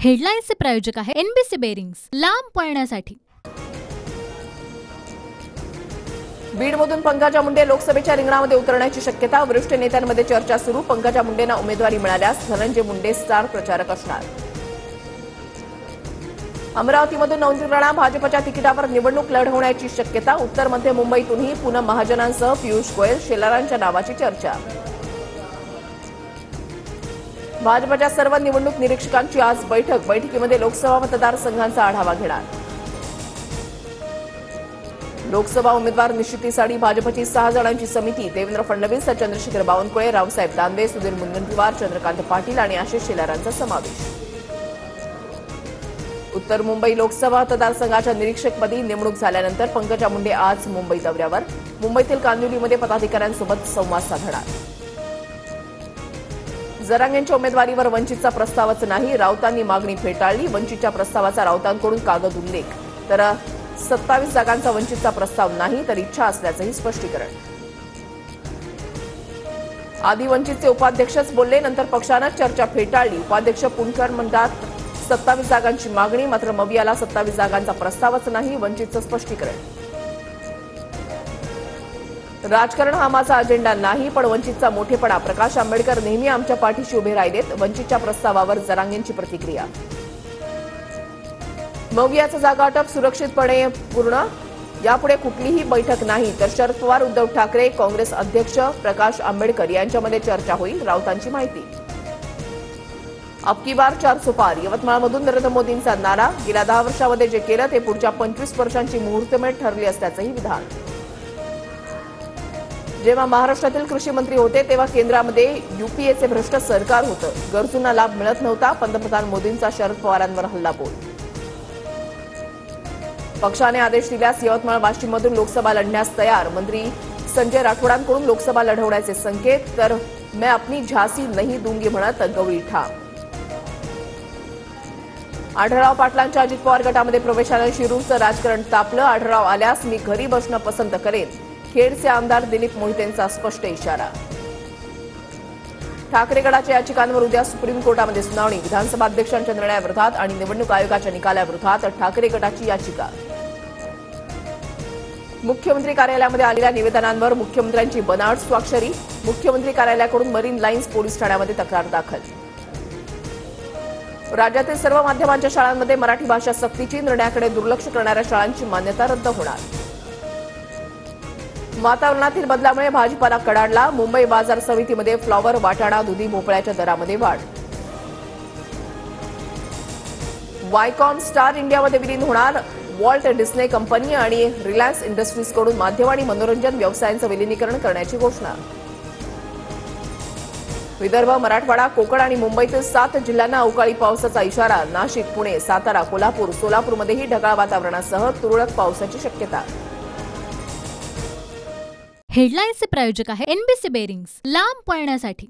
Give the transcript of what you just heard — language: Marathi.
हेडलाईन्सचे प्रायोजक आहे एनबीसी बेरिंग्स, लांब पळण्यासाठी। बीडमधून पंकजा मुंडे लोकसभेच्या रिंगणामध्ये उतरण्याची शक्यता। वरिष्ठ नेत्यांमध्ये चर्चा सुरू। पंकजा मुंडेंना उमेदवारी मिळाल्यास धनंजय मुंडे स्टार प्रचारक असणार। अमरावतीमधून नवनीत राणा भाजपच्या तिकिटावर निवडणूक लढवण्याची शक्यता। उत्तर मध्य मुंबईतूनही पूनम महाजनांसह पियुष गोयल शेलारांच्या नावाची चर्चा। भाजपच्या सर्व निवडणूक निरीक्षकांची आज बैठक। बैठकीमध्ये लोकसभा मतदारसंघांचा आढावा घेणार। लोकसभा उमेदवार निश्चितीसाठी भाजपची 6 जणांची समिती। देवेंद्र फडणवीस, चंद्रशेखर बावनकुळे, रावसाहेब दानवे, सुधीर मुनगंटीवार, चंद्रकांत पाटील आणि आशिष शेलारांचा समावेश। उत्तर मुंबई लोकसभा मतदारसंघाच्या निरीक्षकपदी नेमणूक झाल्यानंतर पंकजा मुंडे आज मुंबई दौऱ्यावर। मुंबईतील कांदिवलीमध्ये पदाधिकाऱ्यांसोबत संवाद साधणार। जरांगेंच्या उमेदवारीवर वंचितचा प्रस्तावच नाही, राऊतांनी मागणी फेटाळली। वंचितच्या प्रस्तावाचा राऊतांकडून कागद उल्लेख, तर 27 जागांचा वंचितचा प्रस्ताव नाही, तर इच्छा असल्याचंही स्पष्टीकरण। आधी वंचितचे उपाध्यक्षच बोलले, नंतर पक्षानं चर्चा फेटाळली। उपाध्यक्ष पुणकर म्हणतात 27 जागांची मागणी, मात्र मवियाला 27 जागांचा प्रस्तावच नाही, वंचितचं स्पष्टीकरण। राजकारण हा माझा अजेंडा नाही, पण वंचितचा मोठेपणा। प्रकाश आंबेडकर नेहमी आमच्या पाठीशी उभे राहिलेत। वंचितच्या प्रस्तावावर जरांगेंची प्रतिक्रिया। मवियाचा जागावाटप सुरक्षितपणे पूर्ण, यापुढे कुठलीही बैठक नाही, तर शरद पवार, उद्धव ठाकरे, काँग्रेस अध्यक्ष प्रकाश आंबेडकर यांच्यामध्ये चर्चा होईल, राऊतांची माहिती। अब की बार 400 पार, यवतमाळमधून नरेंद्र मोदींचा नारा। गेल्या 10 वर्षांमध्ये जे केलं ते पुढच्या 25 वर्षांची मुहूर्तमेढ ठरली असल्याचंही विधान। जेव्हा महाराष्ट्रातील कृषी मंत्री होते तेव्हा केंद्रामध्ये यूपीएचे भ्रष्ट सरकार होतं, गरजूंना लाभ मिळत नव्हता। पंतप्रधान मोदींचा शरद पवारांवर हल्लाबोल। पक्षाने आदेश दिल्यास यवतमाळ वाशिममधून लोकसभा लढण्यास तयार। मंत्री संजय राठोडांकडून लोकसभा लढवण्याचे संकेत, तर मैं अपनी झांसी नहीं दूंगी म्हणत गवळी ठाम। आढळराव पाटलांच्या अजित पवार गटामध्ये प्रवेशानं शिरूरचं राजकारण तापलं। आढळराव आल्यास मी घरी बसणं पसंत करेन, खेडचे आमदार दिलीप मोहितेंचा स्पष्ट इशारा। ठाकरे गटाच्या याचिकांवर उद्या सुप्रीम कोर्टामध्ये सुनावणी। विधानसभा अध्यक्षांच्या निर्णयाविरोधात आणि निवडणूक आयोगाच्या निकालाविरोधात ठाकरे गटाची याचिका। मुख्यमंत्री कार्यालयामध्ये आलेल्या निवेदनांवर मुख्यमंत्र्यांची बनावट स्वाक्षरी। मुख्यमंत्री कार्यालयाकडून मरीन लाईन्स पोलीस ठाण्यामध्ये तक्रार दाखल। राज्यातील सर्व माध्यमांच्या शाळांमध्ये मराठी भाषा सक्तीची, निर्णयाकडे दुर्लक्ष करणाऱ्या शाळांची मान्यता रद्द होणार। वातावरणातील बदलामुळे भाजीपाला कडाडला। मुंबई बाजार समितीमध्ये फ्लॉवर, वाटाणा, दुधी भोपळ्याच्या दरामध्ये वाढ। वायकॉम स्टार इंडियामध्ये विलीन होणार। वॉल्ट डिस्ने कंपनी आणि रिलायन्स इंडस्ट्रीजकडून माध्यम आणि मनोरंजन व्यवसायांचं विलीनीकरण करण्याची घोषणा। विदर्भ, मराठवाडा, कोकण आणि मुंबईतील 7 जिल्ह्यांना अवकाळी पावसाचा इशारा। नाशिक, पुणे, सातारा, कोल्हापूर, सोलापूरमध्येही ढगाळ वातावरणासह तुरळक पावसाची शक्यता। हेडलाईन्सचे प्रायोजक आहे एनबीसी बेरिंग्स, लांब पळण्यासाठी।